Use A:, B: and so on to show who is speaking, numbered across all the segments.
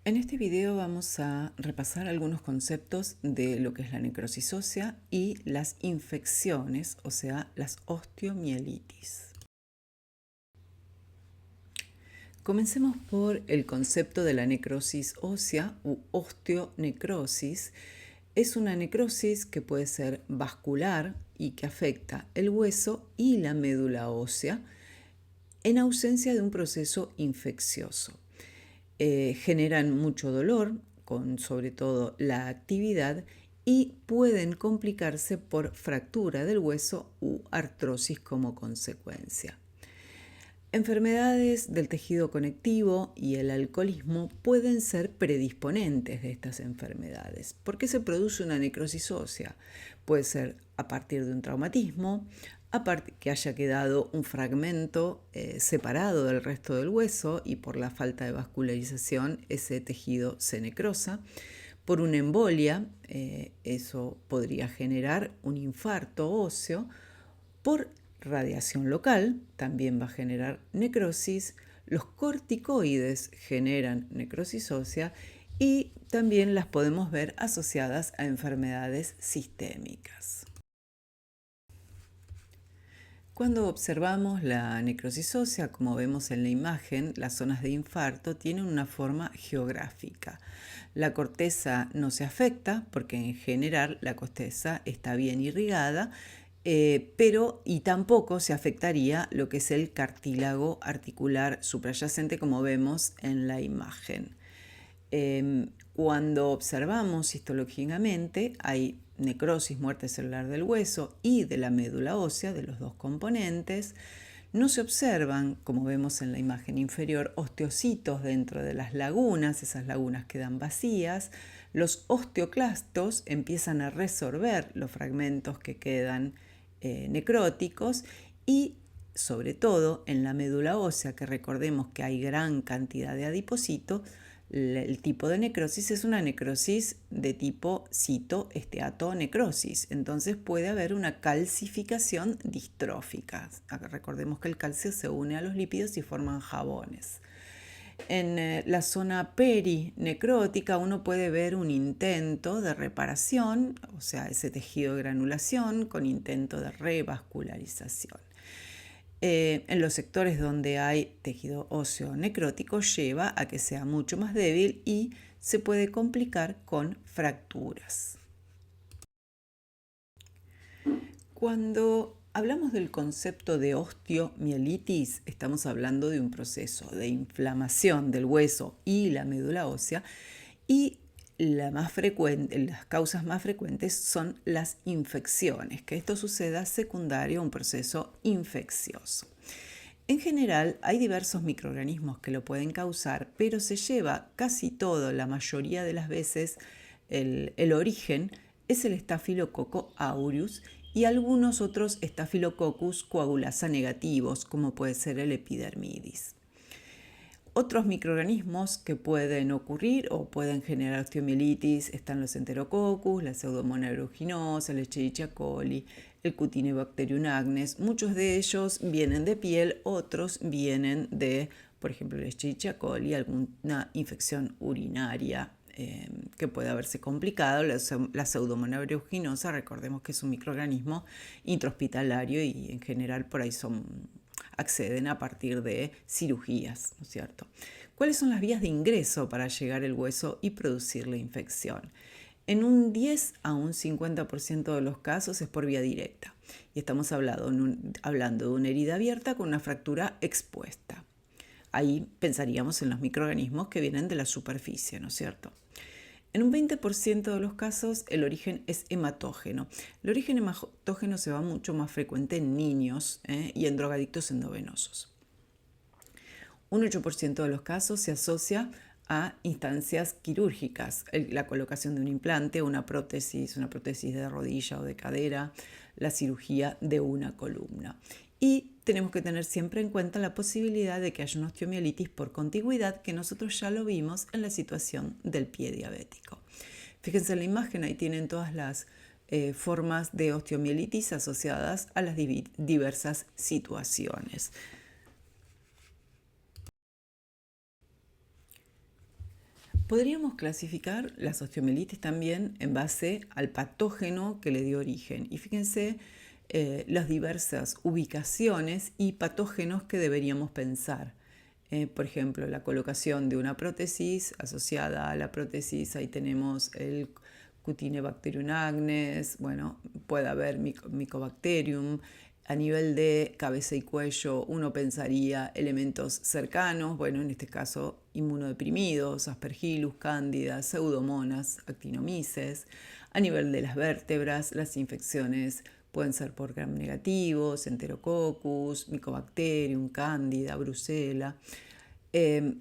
A: En este video vamos a repasar algunos conceptos de lo que es la necrosis ósea y las infecciones, o sea, las osteomielitis. Comencemos por el concepto de la necrosis ósea u osteonecrosis. Es una necrosis que puede ser vascular y que afecta el hueso y la médula ósea en ausencia de un proceso infeccioso. Generan mucho dolor, con sobre todo la actividad, y pueden complicarse por fractura del hueso u artrosis como consecuencia. Enfermedades del tejido conectivo y el alcoholismo pueden ser predisponentes de estas enfermedades. ¿Por qué se produce una necrosis ósea? Puede ser a partir de un traumatismo, que haya quedado un fragmento separado del resto del hueso y por la falta de vascularización ese tejido se necrosa. Por una embolia, eso podría generar un infarto óseo. Por radiación local también va a generar necrosis. Los corticoides generan necrosis ósea y también las podemos ver asociadas a enfermedades sistémicas. Cuando observamos la necrosis ósea, como vemos en la imagen, las zonas de infarto tienen una forma geográfica. La corteza no se afecta porque en general la corteza está bien irrigada, y tampoco se afectaría lo que es el cartílago articular suprayacente, como vemos en la imagen. Cuando observamos histológicamente, hay necrosis, muerte celular del hueso y de la médula ósea, de los dos componentes. No se observan, como vemos en la imagen inferior, osteocitos dentro de las lagunas, esas lagunas quedan vacías. Los osteoclastos empiezan a resorber los fragmentos que quedan necróticos y sobre todo en la médula ósea, que recordemos que hay gran cantidad de adipocitos, el tipo de necrosis es una necrosis de tipo citoesteatonecrosis, entonces puede haber una calcificación distrófica. Recordemos que el calcio se une a los lípidos y forman jabones. En la zona perinecrótica uno puede ver un intento de reparación, o sea, ese tejido de granulación con intento de revascularización. En los sectores donde hay tejido óseo necrótico lleva a que sea mucho más débil y se puede complicar con fracturas. Cuando hablamos del concepto de osteomielitis, estamos hablando de un proceso de inflamación del hueso y la médula ósea, y las causas más frecuentes son las infecciones, que esto suceda secundario a un proceso infeccioso. En general, hay diversos microorganismos que lo pueden causar, pero se lleva casi todo, la mayoría de las veces, el origen es el Staphylococcus aureus y algunos otros Staphylococcus coagulasa negativos, como puede ser el epidermidis. Otros microorganismos que pueden ocurrir o pueden generar osteomielitis están los Enterococcus, la Pseudomonas aeruginosa, el Escherichia coli, el Cutibacterium agnes. Muchos de ellos vienen de piel, otros vienen de, por ejemplo, el Escherichia coli, alguna infección urinaria que puede haberse complicado. La Pseudomonas aeruginosa, recordemos que es un microorganismo intrahospitalario y en general por ahí acceden a partir de cirugías, ¿no es cierto? ¿Cuáles son las vías de ingreso para llegar al hueso y producir la infección? En un 10 a un 50% de los casos es por vía directa y estamos hablando de una herida abierta con una fractura expuesta. Ahí pensaríamos en los microorganismos que vienen de la superficie, ¿no es cierto? En un 20% de los casos el origen es hematógeno. El origen hematógeno se va mucho más frecuente en niños y en drogadictos endovenosos. Un 8% de los casos se asocia a instancias quirúrgicas, la colocación de un implante, una prótesis de rodilla o de cadera, la cirugía de una columna. Y tenemos que tener siempre en cuenta la posibilidad de que haya una osteomielitis por contigüidad, que nosotros ya lo vimos en la situación del pie diabético. Fíjense en la imagen, ahí tienen todas las formas de osteomielitis asociadas a las diversas situaciones. Podríamos clasificar las osteomielitis también en base al patógeno que le dio origen. Y fíjense las diversas ubicaciones y patógenos que deberíamos pensar. Por ejemplo, la colocación de una prótesis asociada a la prótesis, ahí tenemos el Cutinebacterium agnes, bueno, puede haber Mycobacterium. A nivel de cabeza y cuello, uno pensaría elementos cercanos, bueno, en este caso inmunodeprimidos, Aspergillus, Cándida, Pseudomonas, Actinomyces. A nivel de las vértebras, las infecciones pueden ser por gram negativos, Enterococcus, Mycobacterium, Cándida, Brucella.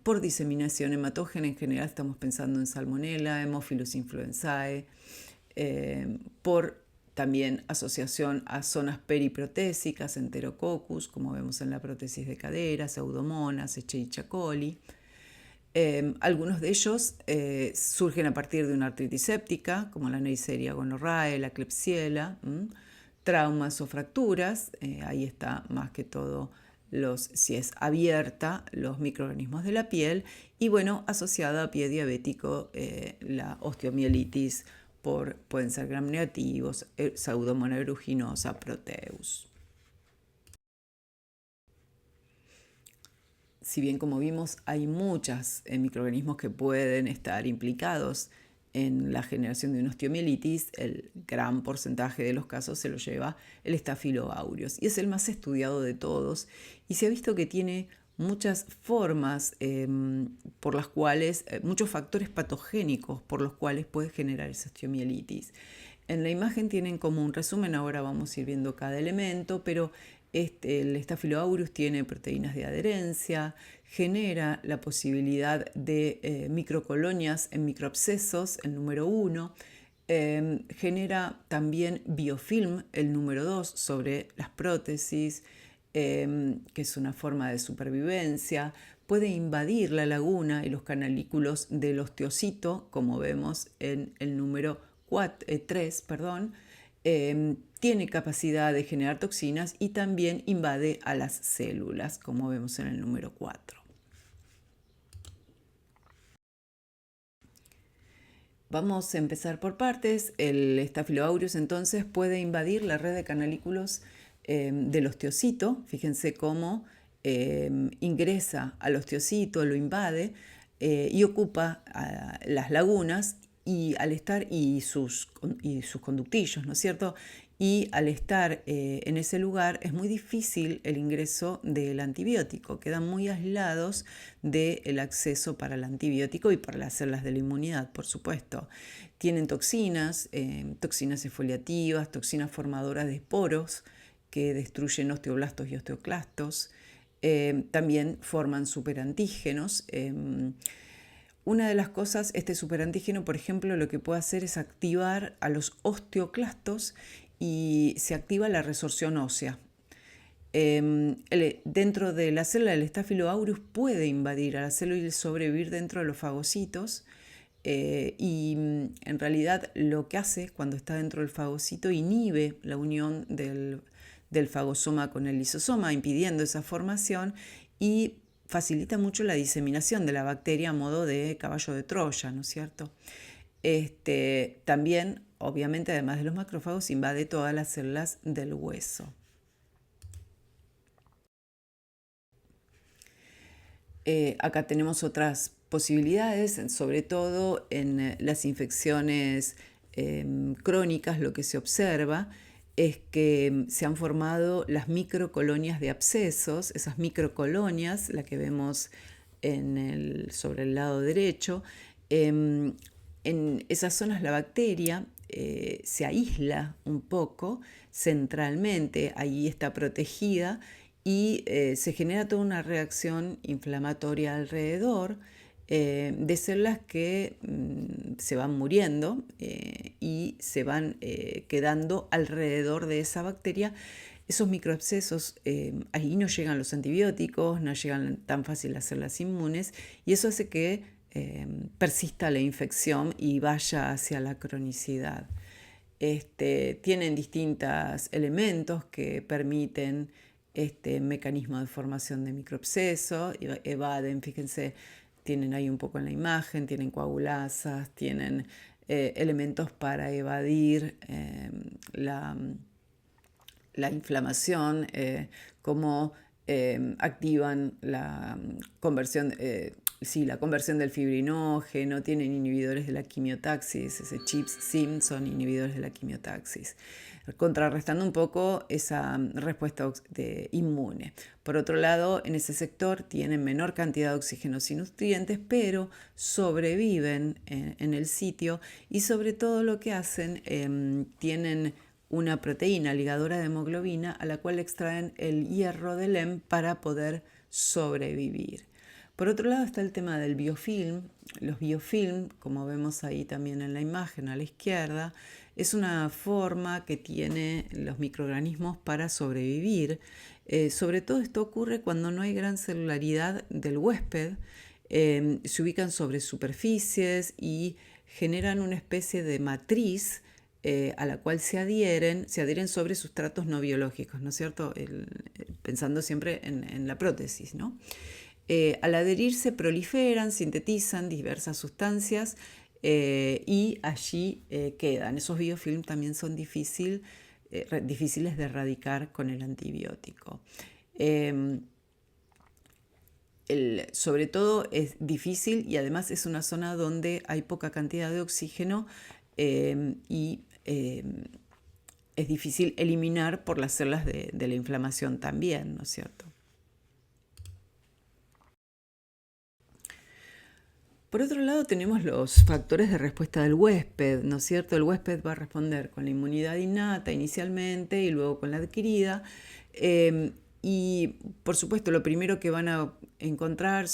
A: Por diseminación hematógena en general estamos pensando en Salmonella, Haemophilus influenzae. Por también asociación a zonas periprotésicas, Enterococcus, como vemos en la prótesis de cadera, Pseudomonas, Escherichia coli. Algunos de ellos surgen a partir de una artritis séptica, como la Neisseria gonorrhoeae, la Klebsiella, traumas o fracturas, ahí está más que todo si es abierta, los microorganismos de la piel, y bueno, asociada a pie diabético, la osteomielitis pueden ser gram negativos, Pseudomonas aeruginosa, Proteus. Si bien, como vimos, hay muchos microorganismos que pueden estar implicados en la generación de una osteomielitis, el gran porcentaje de los casos se lo lleva el Staphyloaureus y es el más estudiado de todos y se ha visto que tiene muchas formas por las cuales, muchos factores patogénicos por los cuales puede generar esa osteomielitis. En la imagen tienen como un resumen, ahora vamos a ir viendo cada elemento, pero el Staphyloaureus tiene proteínas de adherencia, genera la posibilidad de microcolonias en microabscesos, el número 1, genera también biofilm, el número 2, sobre las prótesis, que es una forma de supervivencia, puede invadir la laguna y los canalículos del osteocito, como vemos en el número 3, tiene capacidad de generar toxinas y también invade a las células, como vemos en el número 4. Vamos a empezar por partes. El Staphyloaureus entonces puede invadir la red de canalículos del osteocito. Fíjense cómo ingresa al osteocito, lo invade y ocupa las lagunas y al estar y sus conductillos, ¿no es cierto? Y al estar en ese lugar es muy difícil el ingreso del antibiótico, quedan muy aislados del acceso para el antibiótico y para las células de la inmunidad, por supuesto. Tienen toxinas, toxinas exfoliativas, toxinas formadoras de esporos que destruyen osteoblastos y osteoclastos. También forman superantígenos. Una de las cosas, este superantígeno, por ejemplo, lo que puede hacer es activar a los osteoclastos y se activa la resorción ósea. Dentro de la célula del Staphyloaureus puede invadir a la célula y sobrevivir dentro de los fagocitos. Y en realidad lo que hace cuando está dentro del fagocito inhibe la unión del fagosoma con el lisosoma, impidiendo esa formación y facilita mucho la diseminación de la bacteria a modo de caballo de Troya, ¿no es cierto? También, obviamente, además de los macrófagos, invade todas las células del hueso. Acá tenemos otras posibilidades, sobre todo en las infecciones crónicas. Lo que se observa es que se han formado las microcolonias de abscesos, esas microcolonias, la que vemos sobre el lado derecho. En esas zonas la bacteria se aísla un poco centralmente, ahí está protegida y se genera toda una reacción inflamatoria alrededor de células que se van muriendo y se van quedando alrededor de esa bacteria. Esos microabscesos, ahí no llegan los antibióticos, no llegan tan fácil las células inmunes y eso hace que persista la infección y vaya hacia la cronicidad. Tienen distintos elementos que permiten este mecanismo de formación de microabsceso, evaden, fíjense, tienen ahí un poco en la imagen, tienen coagulasas, tienen elementos para evadir la inflamación, cómo activan la conversión, la conversión del fibrinógeno, tienen inhibidores de la quimiotaxis, ese chips SIM son inhibidores de la quimiotaxis, contrarrestando un poco esa respuesta inmune. Por otro lado, en ese sector tienen menor cantidad de oxígenos y nutrientes, pero sobreviven en el sitio y sobre todo lo que hacen, tienen una proteína ligadora de hemoglobina a la cual extraen el hierro del hemo para poder sobrevivir. Por otro lado está el tema del biofilm. Los biofilm, como vemos ahí también en la imagen a la izquierda, es una forma que tienen los microorganismos para sobrevivir. Sobre todo esto ocurre cuando no hay gran celularidad del huésped. Se ubican sobre superficies y generan una especie de matriz a la cual se adhieren sobre sustratos no biológicos, ¿no es cierto? Pensando siempre en la prótesis, ¿no? Al adherirse proliferan, sintetizan diversas sustancias y allí quedan. Esos biofilms también son difíciles de erradicar con el antibiótico. Sobre todo es difícil y además es una zona donde hay poca cantidad de oxígeno y es difícil eliminar por las células de la inflamación también, ¿no es cierto? Por otro lado tenemos los factores de respuesta del huésped, ¿no es cierto? El huésped va a responder con la inmunidad innata inicialmente y luego con la adquirida. Y por supuesto lo primero que van a encontrar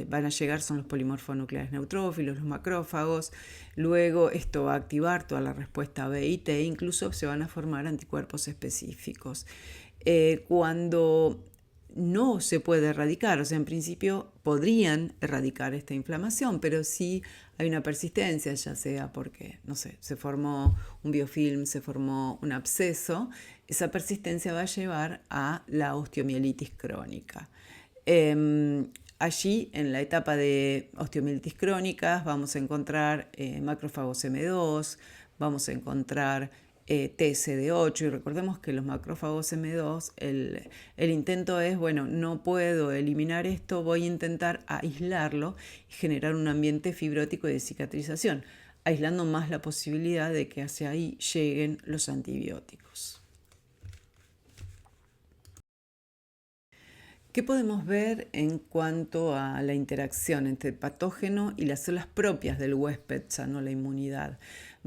A: van a llegar son los polimorfonucleares neutrófilos, los macrófagos. Luego esto va a activar toda la respuesta B y T, incluso se van a formar anticuerpos específicos. Cuando no se puede erradicar, o sea, en principio podrían erradicar esta inflamación, pero si hay una persistencia, ya sea porque, no sé, se formó un biofilm, se formó un absceso, esa persistencia va a llevar a la osteomielitis crónica. Allí, en la etapa de osteomielitis crónicas, vamos a encontrar macrófagos M2, vamos a encontrar TSD8 y recordemos que los macrófagos M2, el intento es, bueno, no puedo eliminar esto, voy a intentar aislarlo y generar un ambiente fibrótico y de cicatrización, aislando más la posibilidad de que hacia ahí lleguen los antibióticos. ¿Qué podemos ver en cuanto a la interacción entre el patógeno y las células propias del huésped sano, la inmunidad?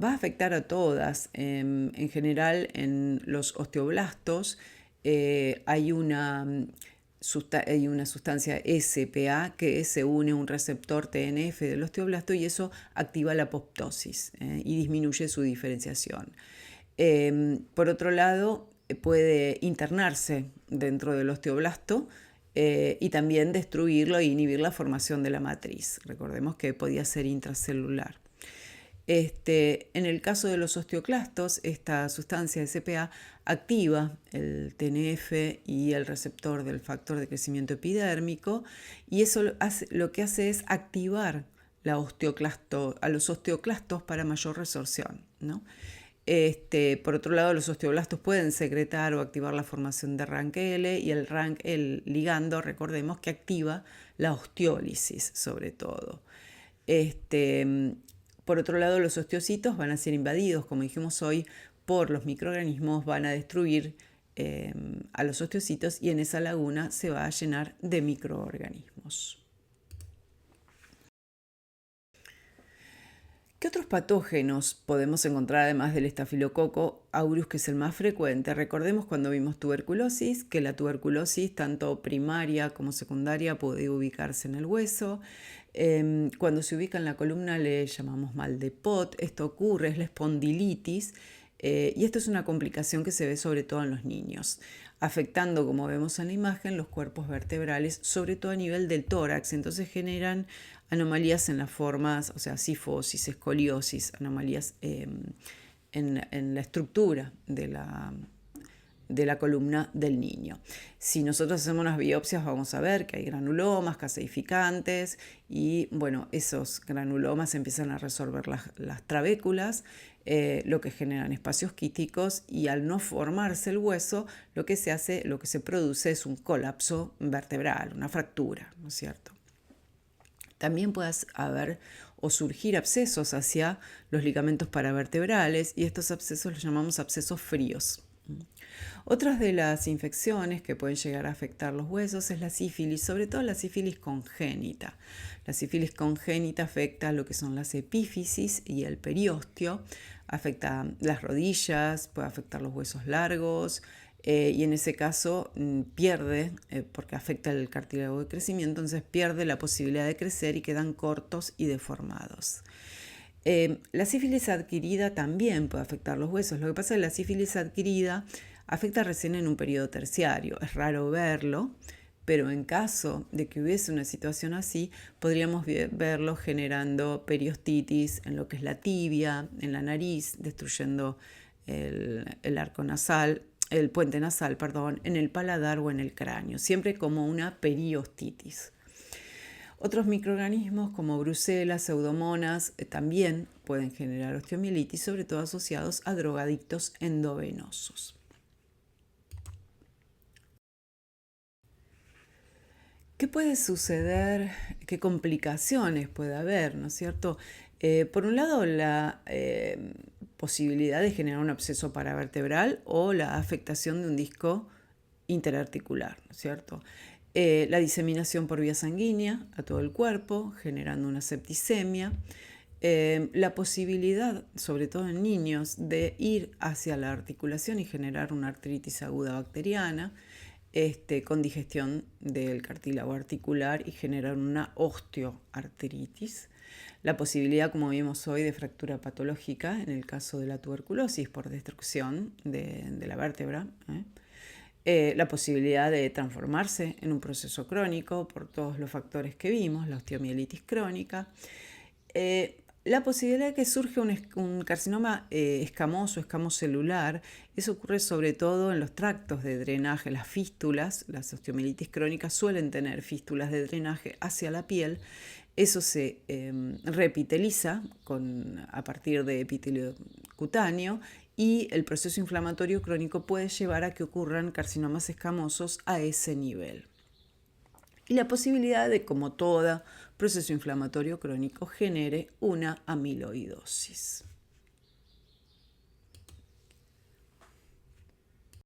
A: Va a afectar a todas. En general, en los osteoblastos hay una sustancia SPA que se une a un receptor TNF del osteoblasto y eso activa la apoptosis y disminuye su diferenciación. Por otro lado, puede internarse dentro del osteoblasto y también destruirlo e inhibir la formación de la matriz. Recordemos que podía ser intracelular. En el caso de los osteoclastos, esta sustancia SPA activa el TNF y el receptor del factor de crecimiento epidérmico y eso lo que hace es activar a los osteoclastos para mayor resorción, ¿no? Por otro lado, los osteoblastos pueden secretar o activar la formación de RANKL y el ligando, recordemos que activa la osteólisis sobre todo. Por otro lado, los osteocitos van a ser invadidos, como dijimos hoy, por los microorganismos, van a destruir a los osteocitos y en esa laguna se va a llenar de microorganismos. ¿Qué otros patógenos podemos encontrar además del estafilococo aureus, que es el más frecuente? Recordemos cuando vimos tuberculosis, que la tuberculosis tanto primaria como secundaria puede ubicarse en el hueso. Cuando se ubica en la columna le llamamos mal de Pot. Esto ocurre, es la espondilitis, y esto es una complicación que se ve sobre todo en los niños, afectando, como vemos en la imagen, los cuerpos vertebrales, sobre todo a nivel del tórax. Entonces generan anomalías en las formas, o sea, cifosis, escoliosis, anomalías en la estructura de de la columna del niño. Si nosotros hacemos unas biopsias vamos a ver que hay granulomas caseificantes y bueno, esos granulomas empiezan a resolver las trabéculas, lo que generan espacios quísticos, y al no formarse el hueso, lo que se produce es un colapso vertebral, una fractura, ¿no es cierto? También puede haber o surgir abscesos hacia los ligamentos paravertebrales, y estos abscesos los llamamos abscesos fríos. Otras de las infecciones que pueden llegar a afectar los huesos es la sífilis, sobre todo la sífilis congénita. La sífilis congénita afecta lo que son las epífisis y el periósteo, afecta las rodillas, puede afectar los huesos largos, y en ese caso pierde, porque afecta el cartílago de crecimiento, entonces pierde la posibilidad de crecer y quedan cortos y deformados. La sífilis adquirida también puede afectar los huesos. Lo que pasa es que la sífilis adquirida afecta recién en un periodo terciario. Es raro verlo, pero en caso de que hubiese una situación así, podríamos verlo generando periostitis en lo que es la tibia, en la nariz, destruyendo el arco nasal, el puente nasal, perdón, en el paladar o en el cráneo, siempre como una periostitis. Otros microorganismos como brucelas, pseudomonas, también pueden generar osteomielitis, sobre todo asociados a drogadictos endovenosos. ¿Qué puede suceder? ¿Qué complicaciones puede haber? ¿No es cierto? Por un lado, la posibilidad de generar un absceso paravertebral o la afectación de un disco interarticular, ¿no es cierto? La diseminación por vía sanguínea a todo el cuerpo, generando una septicemia. La posibilidad, sobre todo en niños, de ir hacia la articulación y generar una artritis aguda bacteriana, con digestión del cartílago articular y generar una osteoartritis. La posibilidad, como vimos hoy, de fractura patológica en el caso de la tuberculosis por destrucción de la vértebra. La posibilidad de transformarse en un proceso crónico por todos los factores que vimos, la osteomielitis crónica. La posibilidad de que surja un carcinoma escamoso, escamocelular, eso ocurre sobre todo en los tractos de drenaje, las fístulas. Las osteomielitis crónicas suelen tener fístulas de drenaje hacia la piel. Eso se reepiteliza a partir de epitelio cutáneo, y el proceso inflamatorio crónico puede llevar a que ocurran carcinomas escamosos a ese nivel. Y la posibilidad de, como todo proceso inflamatorio crónico, genere una amiloidosis.